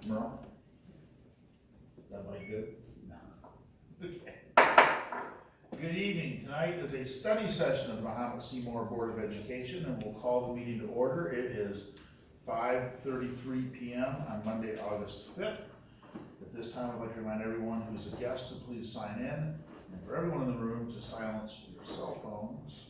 Merle? That might good? No. Okay. Good evening. Tonight is a study session of the Mahomet Seymour Board of Education, and we'll call the meeting to order. It is 5:33 p.m. on Monday, August 5th. At this time, I'd like to remind everyone who's a guest to please sign in, and for everyone in the room to silence your cell phones.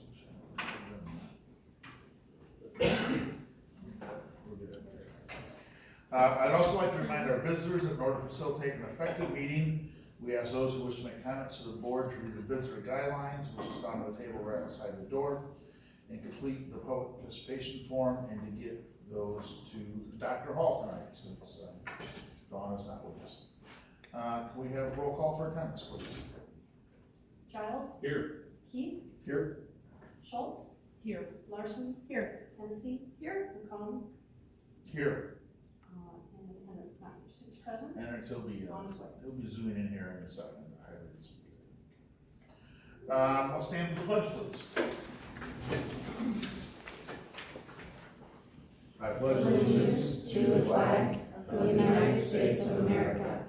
I'd also like to remind our visitors that in order to facilitate an effective meeting, we ask those who wish to make comments to the board to read the visitor guidelines, which is found on the table right outside the door, and complete the public participation form, and to get those to Dr. Hall tonight, since Dawn is not with us. Can we have roll call for attendance, please? Giles? Here. Keith? Here. Schultz? Here. Larson? Here. Hennessy? Here. McComb? Here. And Hendrick's not here, 6 present. And he'll On his way. be zooming in here in a second. I'll stand for the pledge, please. I pledge allegiance to the flag of the United States of America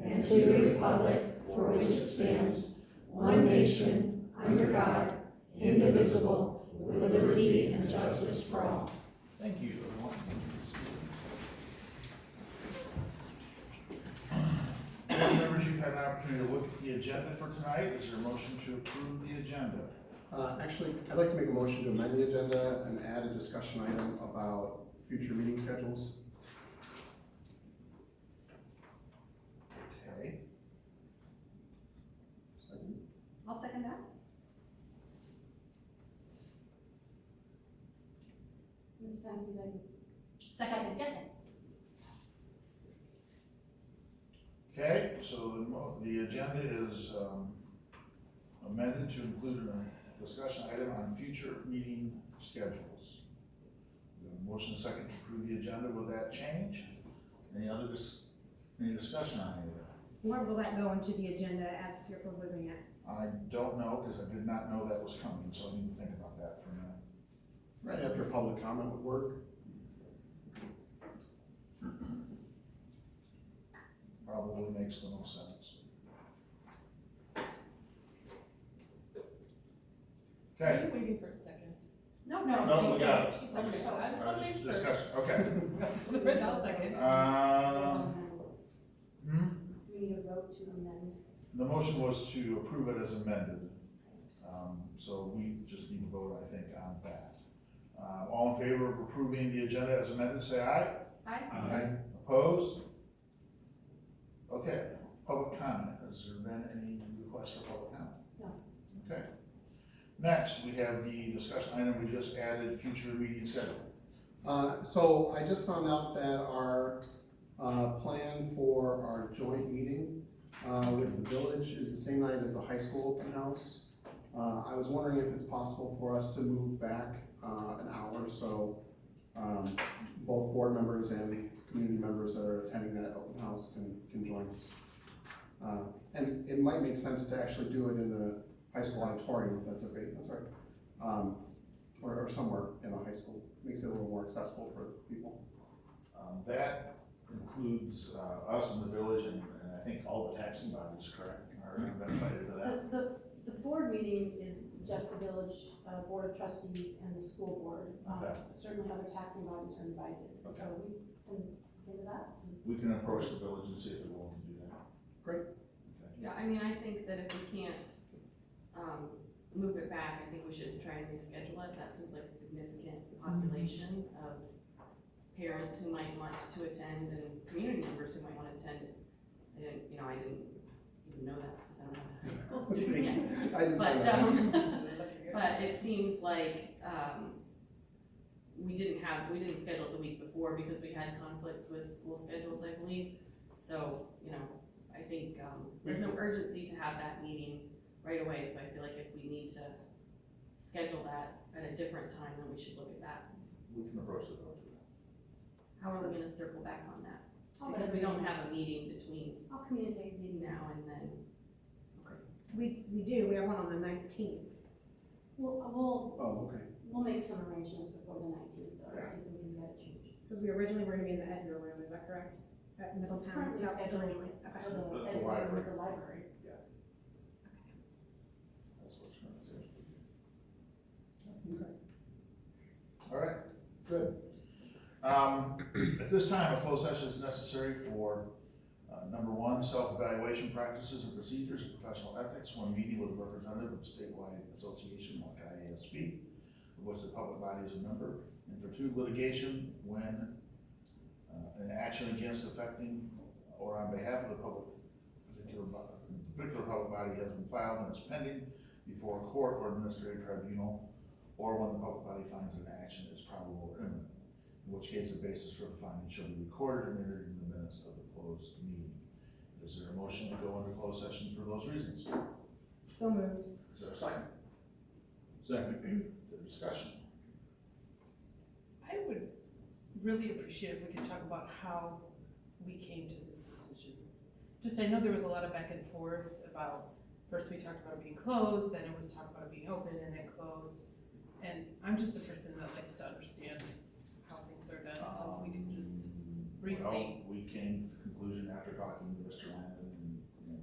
and to the republic for which it stands, one nation, under God, indivisible, with liberty and justice for all. Thank you, everyone. Members, you've had an opportunity to look at the agenda for tonight. Is there a motion to approve the agenda? Actually, I'd like to make a motion to amend the agenda and add a discussion item about future meeting schedules. Okay. Second. I'll second that. Mrs. Hennessy, second. Yes. Okay, so the agenda is amended to include a discussion item on future meeting schedules. We have a motion second to approve the agenda. Will that change? Any discussion on any of that? Where will that go into the agenda as you're proposing it? I don't know, because I did not know that was coming, so I need to think about that for a minute. Right after public comment would work. Probably makes the most sense. Are Okay. you waiting for a second? No, No, we got it. She seconded it. I just want to make sure. Discussion, okay. I'll second. Do we need a vote to amend? The motion was to approve it as amended. So we just need to vote, I think, on that. All in favor of approving the agenda as amended, say aye. Aye. Aye. Opposed? Okay, public comment. Has there been any requests for public comment? No. Okay. Next, we have the discussion item we just added, future meeting schedule. So I just found out that our plan for our joint meeting with the village is the same night as the high school open house. I was wondering if it's possible for us to move back an hour, so both board members and community members that are attending that open house can join us. And it might make sense to actually do it in the high school auditorium, if that's okay, that's right. Or somewhere in the high school, makes it a little more accessible for people. That includes us in the village and I think all the taxing bodies, correct? Are invited to that? The board meeting is just the village board of trustees and the school board. Okay. Certainly other taxing bodies are invited, Okay. so we can get into that. We can approach the village and see if they're willing to do that. Great. Okay. Yeah, I mean, I think that if we can't, move it back, I think we should try and reschedule it. That seems like a significant population of parents who might want to attend and community members who might want to attend. I didn't even know that because I don't have a high school student yet. I just But, but it seems like, we didn't schedule it the week before because we had conflicts with school schedules, I believe. So, I think, there's no urgency to have that meeting right away, so I feel like if we need to schedule that at a different time, then we should look at that. We can approach the village with that. How are we gonna circle back on that? I'll Because we don't have a meeting between I'll communicate to you. now and then. Okay. We do, we have one on the 19th. Oh, okay. We'll make some arrangements before the 19th, though, and see if we can get it changed. Because we originally were gonna be in the Edgar room, is that correct? at It's Middletown. currently That's scheduled currently- okay. for the, The at library. the library. That's what's going to say. Okay. All right, good. At this time, a closed session is necessary for, number one, self-evaluation practices and procedures and professional ethics when meeting with a representative of a statewide association like IASB, of which the public body is a member, and for two, litigation when an action against affecting or on behalf of the particular public body has been filed and is pending before a court or administrative tribunal, or when the public body finds an action is probable or imminent, in which case the basis for the finding shall be recorded and entered in the minutes of the closed meeting. Is there a motion to go into closed session for those reasons? So moved. Is there a second? Second. Discussion. I would really appreciate if we could talk about how we came to this decision. Just, I know there was a lot of back and forth about, first we talked about it being closed, then it was talked about it being open and then closed. And I'm just a person that likes to understand how things are done, so if we could just briefly. Well, we came to the conclusion after talking to Mr. Landon, and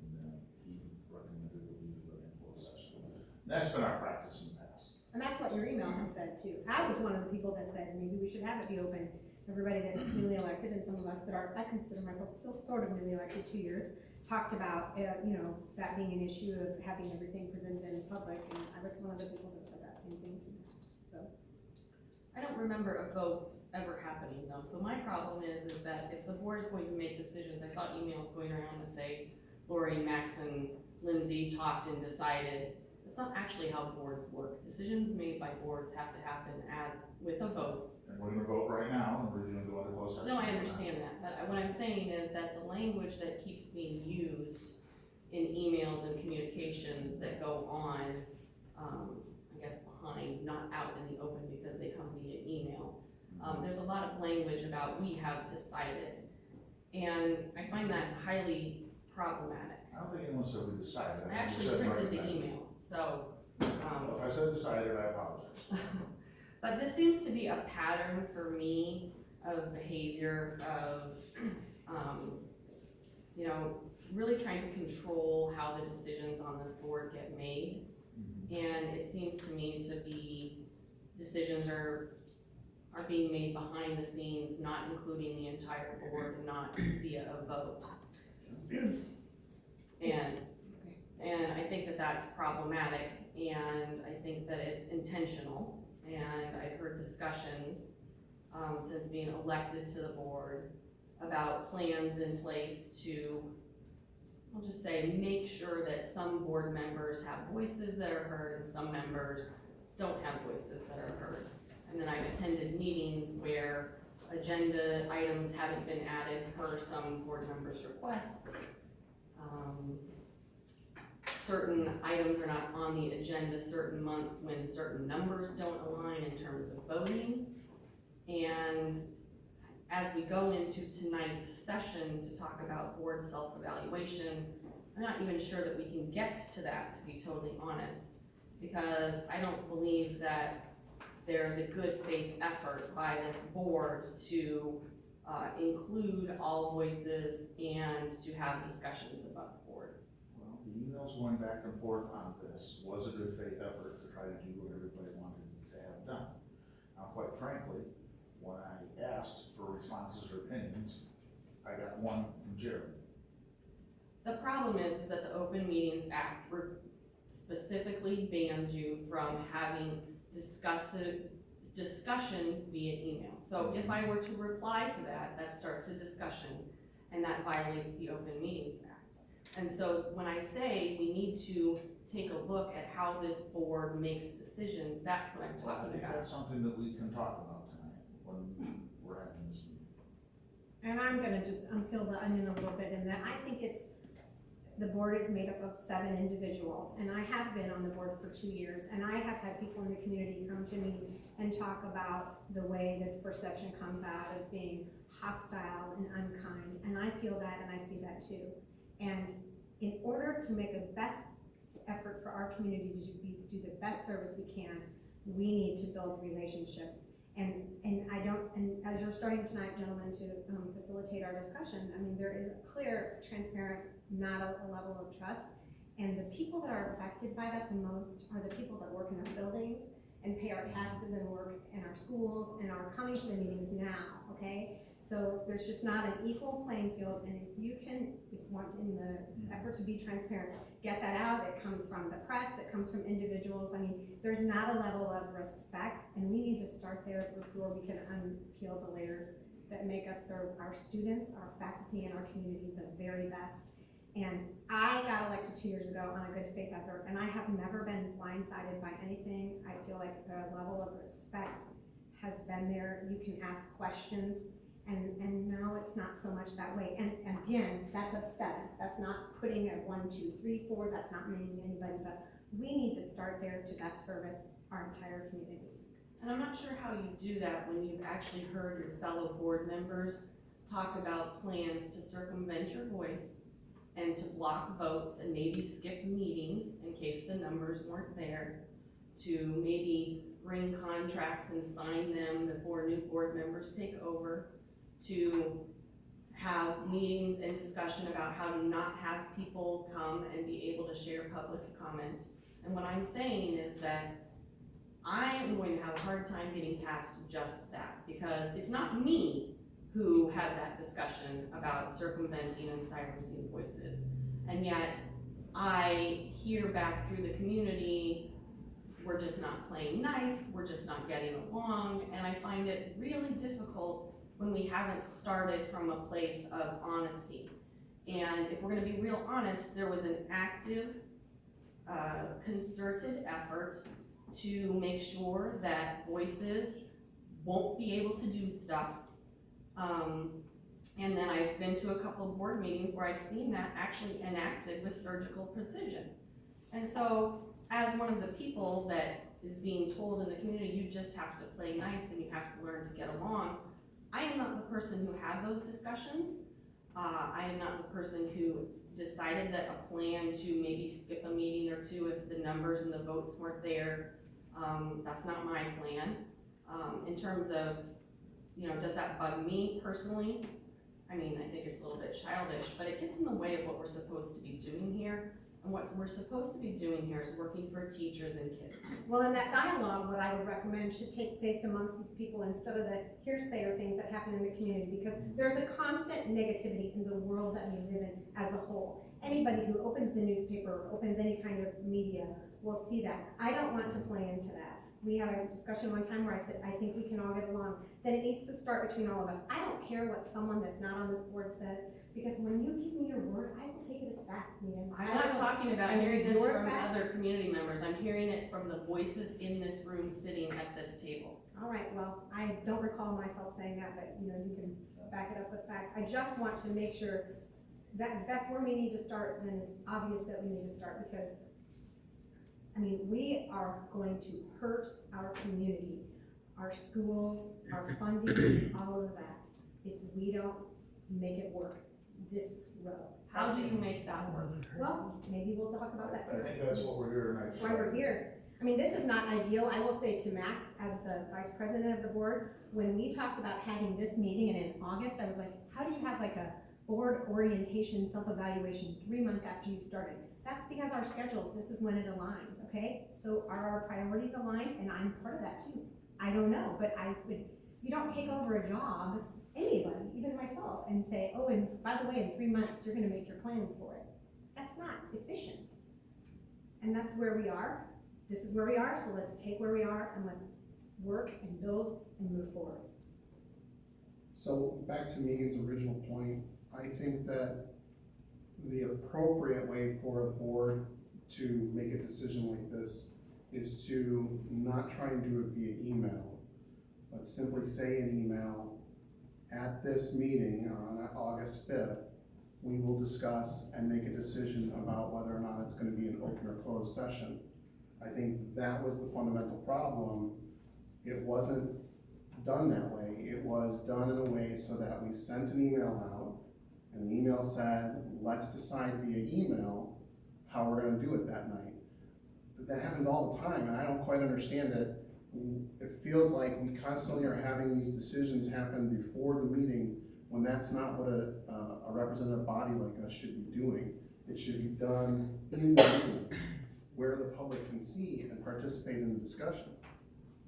he recommended that we do it in closed session. And that's been our practice in the past. And that's what your email had said too. I was one of the people that said maybe we should have it be open. Everybody that's newly elected and some of us that are, I consider myself still sort of newly elected, 2 years, talked about, that being an issue of having everything presented in public. And I was one of the people that said that same thing to me, so. I don't remember a vote ever happening though, so my problem is that if the board is going to make decisions, I saw emails going around that say Lori, Max, and Lindsay talked and decided. It's not actually how boards work. Decisions made by boards have to happen with a vote. And we're gonna vote right now, and we're gonna go into closed session. No, I understand that, but what I'm saying is that the language that keeps being used in emails and communications that go on, I guess behind, not out in the open because they come via email. There's a lot of language about we have decided, and I find that highly problematic. I don't think anyone said we decided. I actually printed the email, so. Well, if I said decided, I apologize. But this seems to be a pattern for me of behavior of, really trying to control how the decisions on this board get made. And it seems to me to be, decisions are being made behind the scenes, not including the entire board and not via a vote. And I think that that's problematic, and I think that it's intentional. And I've heard discussions, since being elected to the board, about plans in place to, I'll just say, make sure that some board members have voices that are heard and some members don't have voices that are heard. And then I've attended meetings where agenda items haven't been added per some board members' requests. Certain items are not on the agenda certain months when certain numbers don't align in terms of voting. And as we go into tonight's session to talk about board self-evaluation, I'm not even sure that we can get to that, to be totally honest, because I don't believe that there's a good faith effort by this board to include all voices and to have discussions about the board. Well, the emails going back and forth on this was a good faith effort to try to do what everybody wanted to have done. Now, quite frankly, when I asked for responses or opinions, I got one from Jeremy. The problem is that the Open Meetings Act specifically bans you from having discussions via email. So if I were to reply to that, that starts a discussion, and that violates the Open Meetings Act. And so when I say we need to take a look at how this board makes decisions, that's what I'm Well, I talking think about. that's something that we can talk about tonight when we're having this meeting. And I'm gonna just unpeel the onion a little bit in that I think the board is made up of 7 individuals, and I have been on the board for 2 years, and I have had people in the community come to me and talk about the way that perception comes out of being hostile and unkind, and I feel that and I see that too. And in order to make a best effort for our community to do the best service we can, we need to build relationships. And I don't, and as you're starting tonight, gentlemen, to facilitate our discussion, I mean, there is a clear, transparent, not a level of trust. And the people that are affected by that the most are the people that work in our buildings and pay our taxes and work in our schools and are coming to the meetings now, okay? So there's just not an equal playing field, and if you can, just want in the effort to be transparent, get that out. It comes from the press, it comes from individuals. I mean, there's not a level of respect, and we need to start there before we can unpeel the layers that make us serve our students, our faculty, and our community the very best. And I got elected 2 years ago on a good faith effort, and I have never been blindsided by anything. I feel like the level of respect has been there. You can ask questions, and no, it's not so much that way. And again, that's of 7. That's not putting at 1, 2, 3, 4. That's not naming anybody, but we need to start there to best service our entire community. And I'm not sure how you do that when you've actually heard your fellow board members talk about plans to circumvent your voice and to block votes and maybe skip meetings in case the numbers weren't there, to maybe bring contracts and sign them before new board members take over, to have meetings and discussion about how to not have people come and be able to share public comment. And what I'm saying is that I am going to have a hard time getting past just that, because it's not me who had that discussion about circumventing and silencing voices. And yet I hear back through the community, we're just not playing nice, we're just not getting along, and I find it really difficult when we haven't started from a place of honesty. And if we're gonna be real honest, there was an active, concerted effort to make sure that voices won't be able to do stuff. And then I've been to a couple of board meetings where I've seen that actually enacted with surgical precision. And so, as one of the people that is being told in the community, you just have to play nice and you have to learn to get along, I am not the person who had those discussions. I am not the person who decided that a plan to maybe skip a meeting or two if the numbers and the votes weren't there. That's not my plan. In terms of, does that bug me personally? I mean, I think it's a little bit childish, but it gets in the way of what we're supposed to be doing here. And what we're supposed to be doing here is working for teachers and kids. Well, in that dialogue, what I would recommend should take place amongst these people instead of the hearsay or things that happen in the community, because there's a constant negativity in the world that we live in as a whole. Anybody who opens the newspaper or opens any kind of media will see that. I don't want to play into that. We had a discussion one time where I said, I think we can all get along. Then it needs to start between all of us. I don't care what someone that's not on this board says, because when you give me your word, I will take it as fact. I'm not talking about hearing this from other community members. I'm hearing it from the voices in this room sitting at this table. All right, well, I don't recall myself saying that, but you can back it up with fact. I just want to make sure that that's where we need to start, and it's obvious that we need to start, because we are going to hurt our community, our schools, our funding, all of that, if we don't make it work this road. How do you make that work? Well, maybe we'll talk about that too. I think that's what we're here tonight. Why we're here. This is not ideal. I will say to Max, as the vice president of the board, when we talked about having this meeting, and in August, I was like, how do you have like a board orientation self-evaluation 3 months after you started? That's because our schedules, this is when it aligned, okay? So are our priorities aligned? And I'm part of that too. I don't know, but you don't take over a job, anybody, even myself, and say, oh, and by the way, in 3 months, you're gonna make your plans for it. That's not efficient. And that's where we are. This is where we are, so let's take where we are and let's work and build and move forward. So back to Megan's original point, I think that the appropriate way for a board to make a decision like this is to not try and do it via email, but simply say in email, at this meeting on August 5th, we will discuss and make a decision about whether or not it's going to be an open or closed session. I think that was the fundamental problem. It wasn't done that way. It was done in a way so that we sent an email out, and the email said, let's decide via email how we're going to do it that night. But that happens all the time, and I don't quite understand it. it feels like we constantly are having these decisions happen before the meeting, when that's not what a representative body like us should be doing. It should be done in the meeting, where the public can see and participate in the discussion.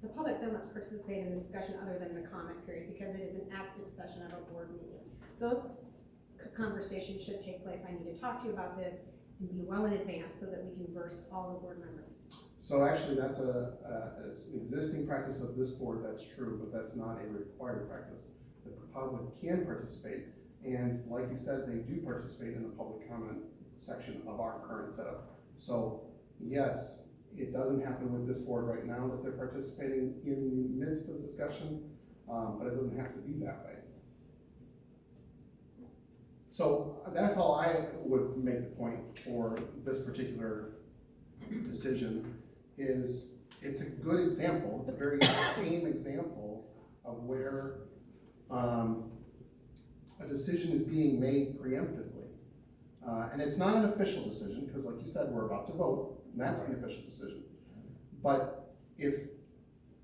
The public doesn't participate in the discussion other than the comment period, because it is an active session of a board meeting. Those conversations should take place. I need to talk to you about this and be well in advance so that we can verse all the board members. So actually, that's it's an existing practice of this board, that's true, but that's not a required practice. The public can participate, and like you said, they do participate in the public comment section of our current setup. So yes, it doesn't happen with this board right now that they're participating in the midst of discussion, but it doesn't have to be that way. So that's all I would make the point for this particular decision, is it's a good example, it's a very extreme example of where a decision is being made preemptively. And it's not an official decision, because like you said, we're about to vote, and that's the official decision. But if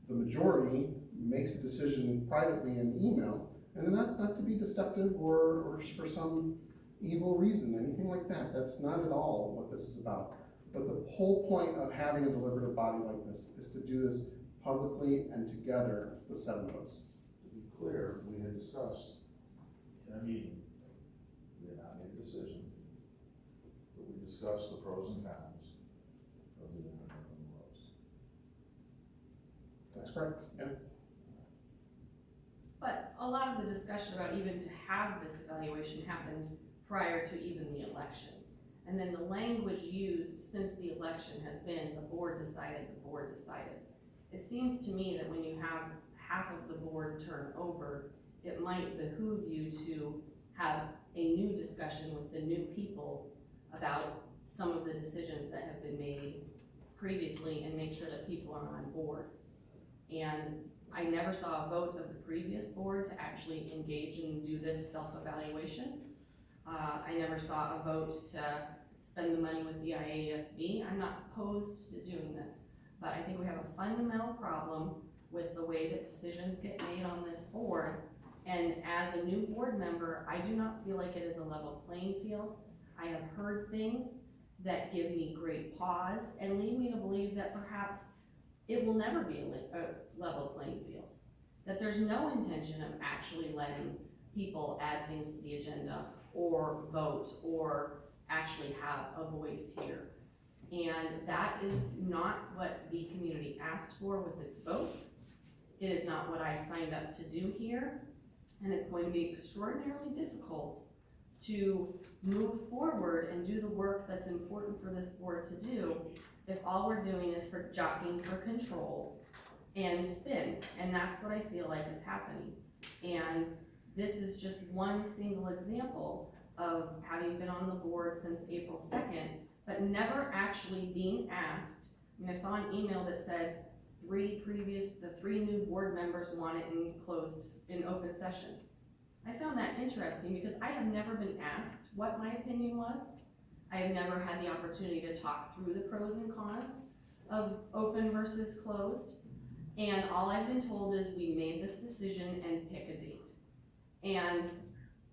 the majority makes a decision privately in email, and not to be deceptive or for some evil reason, anything like that, that's not at all what this is about. But the whole point of having a deliberative body like this is to do this publicly and together, the 7 of us. To be clear, we had discussed in a meeting, we had not made a decision, but we discussed the pros and cons of the intermittent lows. That's correct, yeah. But a lot of the discussion about even to have this evaluation happened prior to even the election. And then the language used since the election has been the board decided. It seems to me that when you have half of the board turn over, it might behoove you to have a new discussion with the new people about some of the decisions that have been made previously and make sure that people are on board. And I never saw a vote of the previous board to actually engage and do this self-evaluation. I never saw a vote to spend the money with the IASB. I'm not opposed to doing this, but I think we have a fundamental problem with the way that decisions get made on this board. And as a new board member, I do not feel like it is a level playing field. I have heard things that give me great pause and lead me to believe that perhaps it will never be a level playing field. That there's no intention of actually letting people add things to the agenda or vote or actually have a voice here. And that is not what the community asked for with its votes. It is not what I signed up to do here. And it's going to be extraordinarily difficult to move forward and do the work that's important for this board to do if all we're doing is for jockeying for control and spin. And that's what I feel like is happening. And this is just one single example of having been on the board since April 2nd, but never actually being asked. I mean, I saw an email that said the 3 new board members want it in open session. I found that interesting because I have never been asked what my opinion was. I have never had the opportunity to talk through the pros and cons of open versus closed. And all I've been told is we made this decision and pick a date. And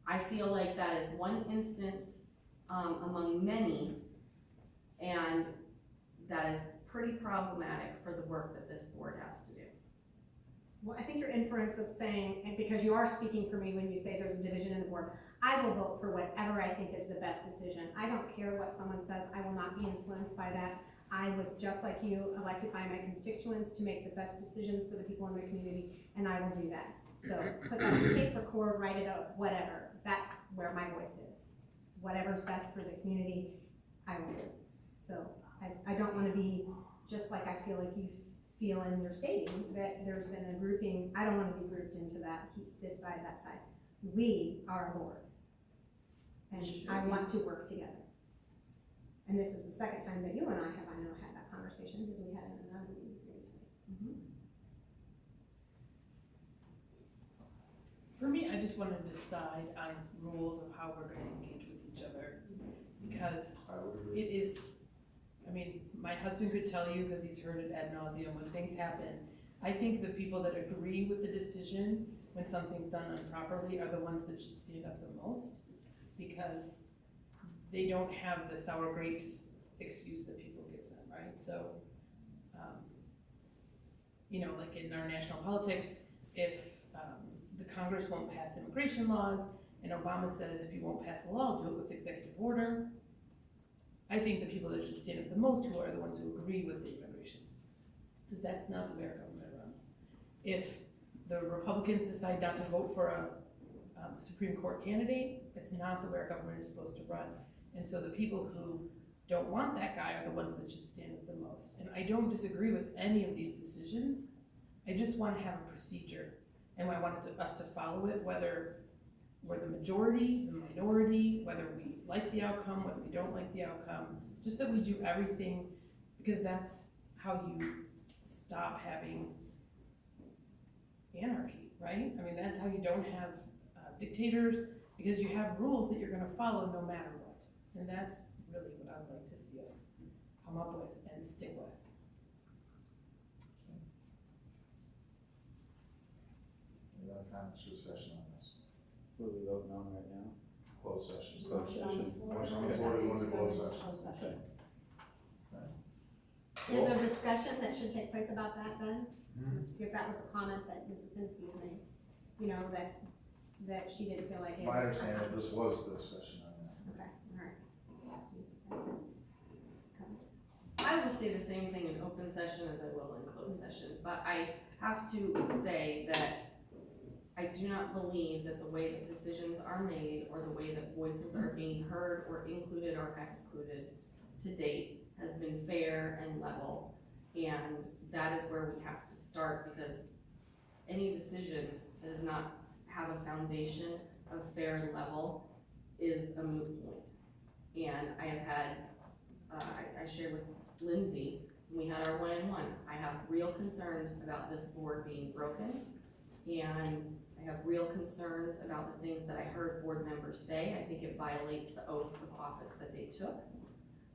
I feel like that is one instance among many, and that is pretty problematic for the work that this board has to do. Well, I think your inference of saying, and because you are speaking for me when you say there's a division in the board, I will vote for whatever I think is the best decision. I don't care what someone says. I will not be influenced by that. I was just like you, elected by my constituents to make the best decisions for the people in the community, and I will do that. So put that on tape, record, write it up, whatever. That's where my voice is. Whatever's best for the community, I will do. So I don't want to be just like I feel like you feel in your stating that there's been a grouping. I don't want to be grouped into that, this side, that side. We are a board, and I want to work together. And this is the second time that you and I know, had that conversation, because we had it in another meeting previously. For me, I just want to decide on rules of how we're going to engage with each other, because it is, I mean, my husband could tell you, because he's heard it ad nauseum, when things happen, I think the people that agree with the decision when something's done improperly are the ones that should stand up the most, because they don't have the sour grapes excuse that people give them, right? So, you know, like in our national politics, if the Congress won't pass immigration laws, and Obama says if you won't pass the law, do it with executive order. I think the people that should stand up the most who are the ones who agree with the immigration, because that's not the way our government runs. If the Republicans decide not to vote for a Supreme Court candidate, that's not the way our government is supposed to run. And so the people who don't want that guy are the ones that should stand up the most. And I don't disagree with any of these decisions. I just want to have a procedure, and I wanted us to follow it, whether we're the majority, the minority, whether we like the outcome, whether we don't like the outcome, just that we do everything, because that's how you stop having anarchy, right? I mean, that's how you don't have dictators, because you have rules that you're gonna follow no matter what. And that's really what I would like to see us come up with and stick with. Any other comments or discussion on this? What are we voting on right now? Closed session. Closed session. Motion on the floor to go into closed session. Okay. Is there discussion that should take place about that then? Hmm? Because that was a comment that Mrs. Hennessy made, you know, that she didn't feel like it was. My understanding that this was the discussion on that. Okay, all right. I will say the same thing in open session as I will in closed session, but I have to say that I do not believe that the way that decisions are made or the way that voices are being heard or included or excluded to date has been fair and level. And that is where we have to start, because any decision that does not have a foundation of fair and level is a moot point. And I have had, I shared with Lindsay, when we had our one-on-one, I have real concerns about this board being broken, and I have real concerns about the things that I heard board members say. I think it violates the oath of office that they took.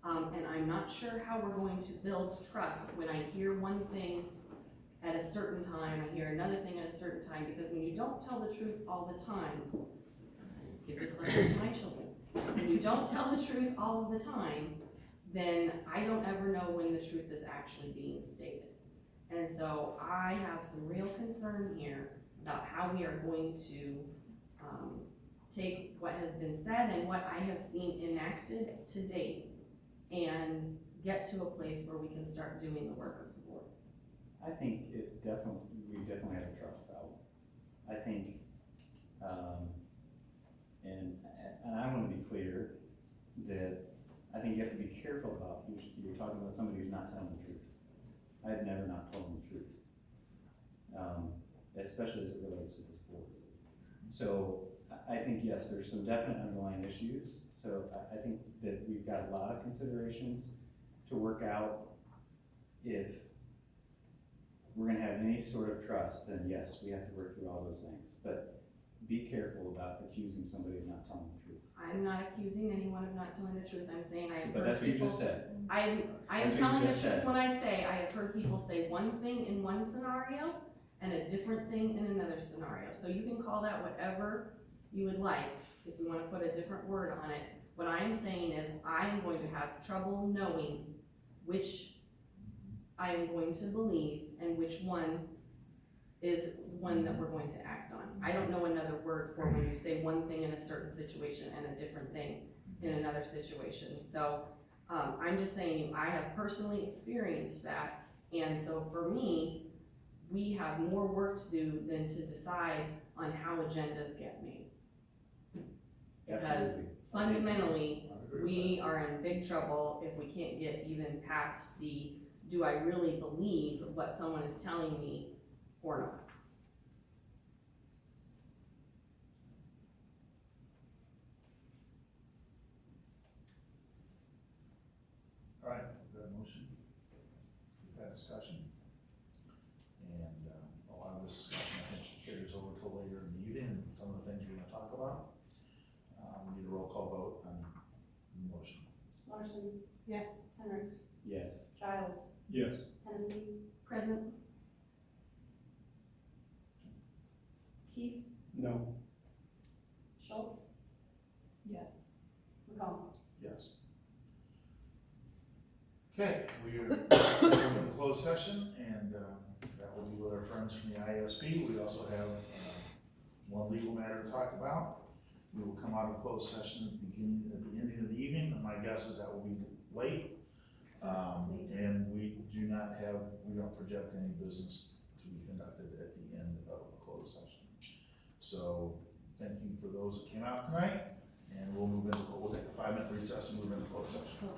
And I'm not sure how we're going to build trust when I hear one thing at a certain time, I hear another thing at a certain time, because when you don't tell the truth all the time, give this letter to my children. When you don't tell the truth all of the time, then I don't ever know when the truth is actually being stated. And so I have some real concern here about how we are going to take what has been said and what I have seen enacted to date and get to a place where we can start doing the work of the board. I think it's definitely, we definitely have a trust problem. I think, and I want to be clear that I think you have to be careful about, you're talking about somebody who's not telling the truth. I've never not told them the truth, especially as it relates to this board. So I think, yes, there's some definite underlying issues. So I think that we've got a lot of considerations to work out. If we're gonna have any sort of trust, then yes, we have to work through all those things. But be careful about accusing somebody of not telling the truth. I'm not accusing anyone of not telling the truth. I'm saying I have But heard that's what you people. just said. I am That's what telling you the just truth said. when I say I have heard people say one thing in one scenario and a different thing in another scenario. So you can call that whatever you would like, if you wanna put a different word on it. What I am saying is I am going to have trouble knowing which I am going to believe and which one is one that we're going to act on. I don't know another word for when you say one thing in a certain situation and a different thing in another situation. So I'm just saying, I have personally experienced that, and so for me, we have more work to do than to decide on how agendas get made. Because Absolutely. fundamentally, I agree with we are in big trouble if we can't get even past the, do I really believe what someone is telling me or not? All right, we've got a motion, we've had discussion, and a lot of this discussion, I think, carries over till later in the evening, and some of the things we're gonna talk about. We need a roll call vote on the motion. Larson, Yes. Hendricks, Yes. Giles, Yes. Hennessy, Present? No. Schultz, Yes. McComb. Yes. Okay, we are in the closed session, and that will be with our friends from the ISB. We also have one legal matter to talk about. We will come out of closed session at the ending of the evening, and my guess is that will be late. And we don't project any business to be conducted at the end of a closed session. So, thank you for those that came out tonight, and we'll take a 5-minute recess and move into closed session.